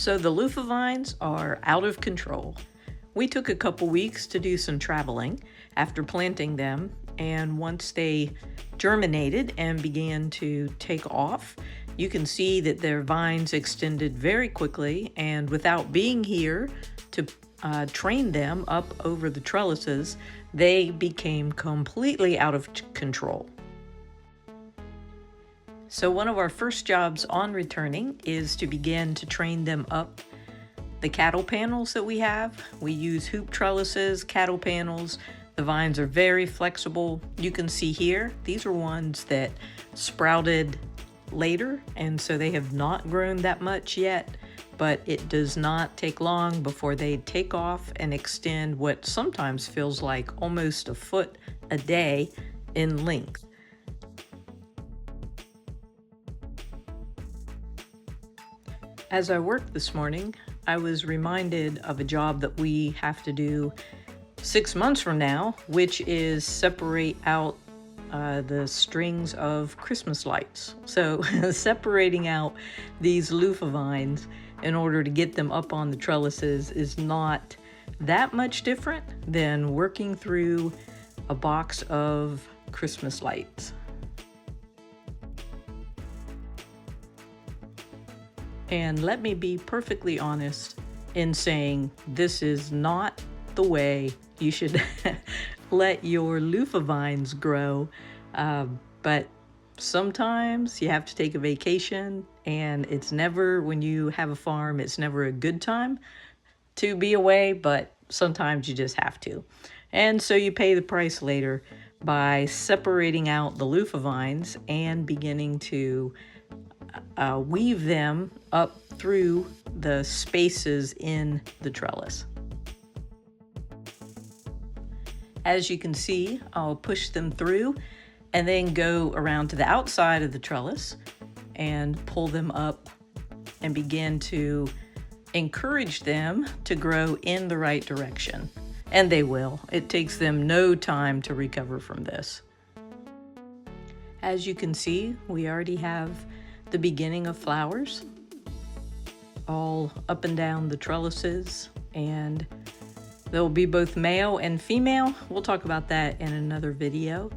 So the loofah vines are out of control. We took a couple weeks to do some traveling after planting them, and once they germinated and began to take off, you can see that their vines extended very quickly, and without being here to train them up over the trellises, they became completely out of control. So one of our first jobs on returning is to begin to train them up the cattle panels that we have. We use hoop trellises, cattle panels. The vines are very flexible. You can see here, these are ones that sprouted later, and so they have not grown that much yet, but it does not take long before they take off and extend what sometimes feels like almost a foot a day in length. As I worked this morning, I was reminded of a job that we have to do 6 months from now, which is separate out the strings of Christmas lights. So separating out these loofah vines in order to get them up on the trellises is not that much different than working through a box of Christmas lights. And let me be perfectly honest in saying this is not the way you should let your loofah vines grow, but sometimes you have to take a vacation, and it's never, when you have a farm, it's never a good time to be away, but sometimes you just have to. And so you pay the price later by separating out the loofah vines and beginning to weave them up through the spaces in the trellis. As you can see, I'll push them through and then go around to the outside of the trellis and pull them up and begin to encourage them to grow in the right direction. And they will. It takes them no time to recover from this. As you can see, we already have the beginning of flowers all up and down the trellises, and there'll be both male and female. We'll talk about that in another video.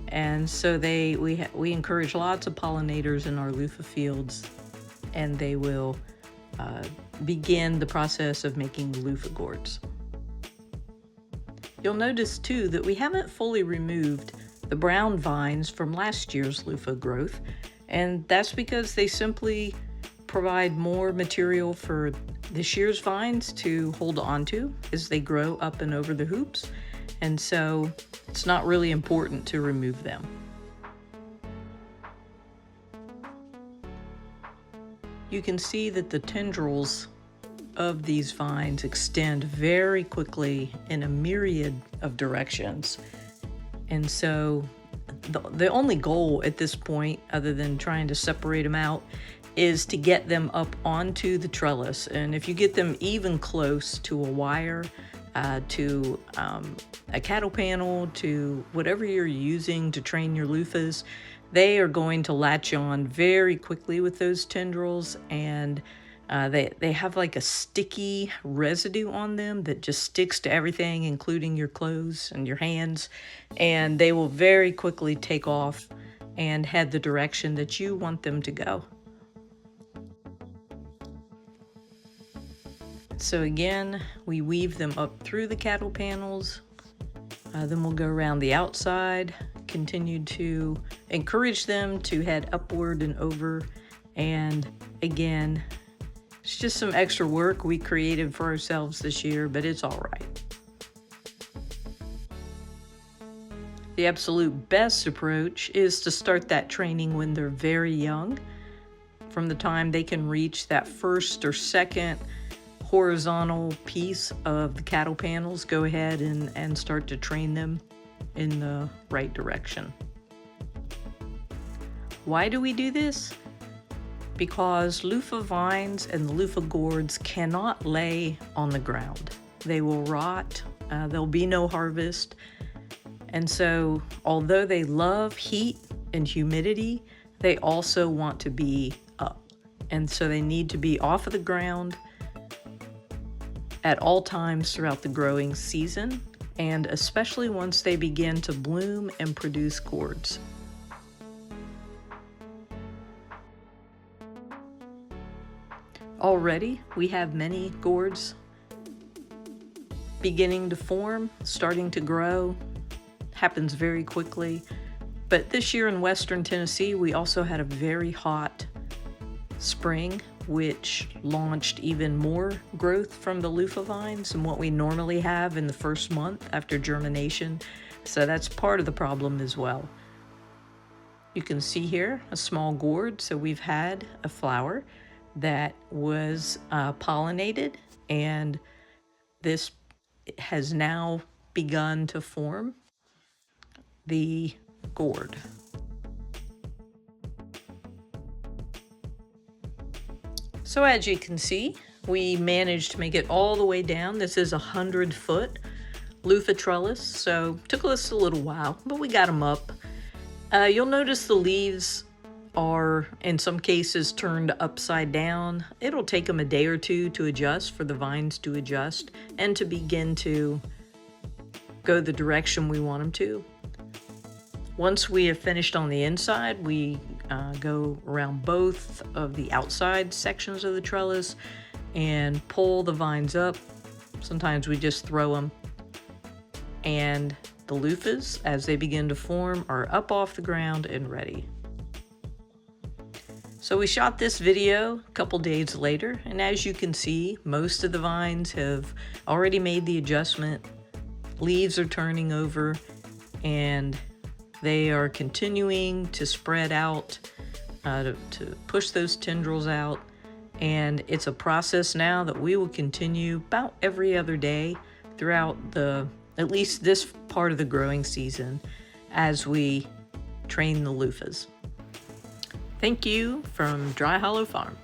And so we encourage lots of pollinators in our loofah fields, and they will begin the process of making loofah gourds. You'll notice too that we haven't fully removed the brown vines from last year's loofah growth, and that's because they simply provide more material for this year's vines to hold on to as they grow up and over the hoops, and so it's not really important to remove them. You can see that the tendrils of these vines extend very quickly in a myriad of directions, and so the only goal at this point, other than trying to separate them out, is to get them up onto the trellis. And if you get them even close to a wire, to a cattle panel, to whatever you're using to train your loofahs, they are going to latch on very quickly with those tendrils, and they have like a sticky residue on them that just sticks to everything, including your clothes and your hands, and they will very quickly take off and head the direction that you want them to go. So again, we weave them up through the cattle panels, then we'll go around the outside, continue to encourage them to head upward and over, and again, it's just some extra work we created for ourselves this year, but it's all right. The absolute best approach is to start that training when they're very young. From the time they can reach that first or second horizontal piece of the cattle panels, go ahead and start to train them in the right direction. Why do we do this? Because loofah vines and the loofah gourds cannot lay on the ground. They will rot, there'll be no harvest. And so, although they love heat and humidity, they also want to be up. And so they need to be off of the ground at all times throughout the growing season, and especially once they begin to bloom and produce gourds. Already, we have many gourds beginning to form, starting to grow. Happens very quickly. But this year in Western Tennessee, we also had a very hot spring, which launched even more growth from the Luffa vines than what we normally have in the first month after germination. So that's part of the problem as well. You can see here a small gourd. So we've had a flower that was pollinated, and this has now begun to form the gourd. So as you can see, we managed to make it all the way down. This is 100-foot Luffa trellis, so it took us a little while, but we got them up. You'll notice the leaves are in some cases turned upside down. It'll take them a day or two to adjust, for the vines to adjust and to begin to go the direction we want them to. Once we have finished on the inside, we go around both of the outside sections of the trellis and pull the vines up. Sometimes we just throw them, and the Luffas, as they begin to form, are up off the ground and ready. So we shot this video a couple days later, and as you can see, most of the vines have already made the adjustment. Leaves are turning over, and they are continuing to spread out, to push those tendrils out. And it's a process now that we will continue about every other day throughout at least this part of the growing season, as we train the Luffas. Thank you from Dry Hollow Farm.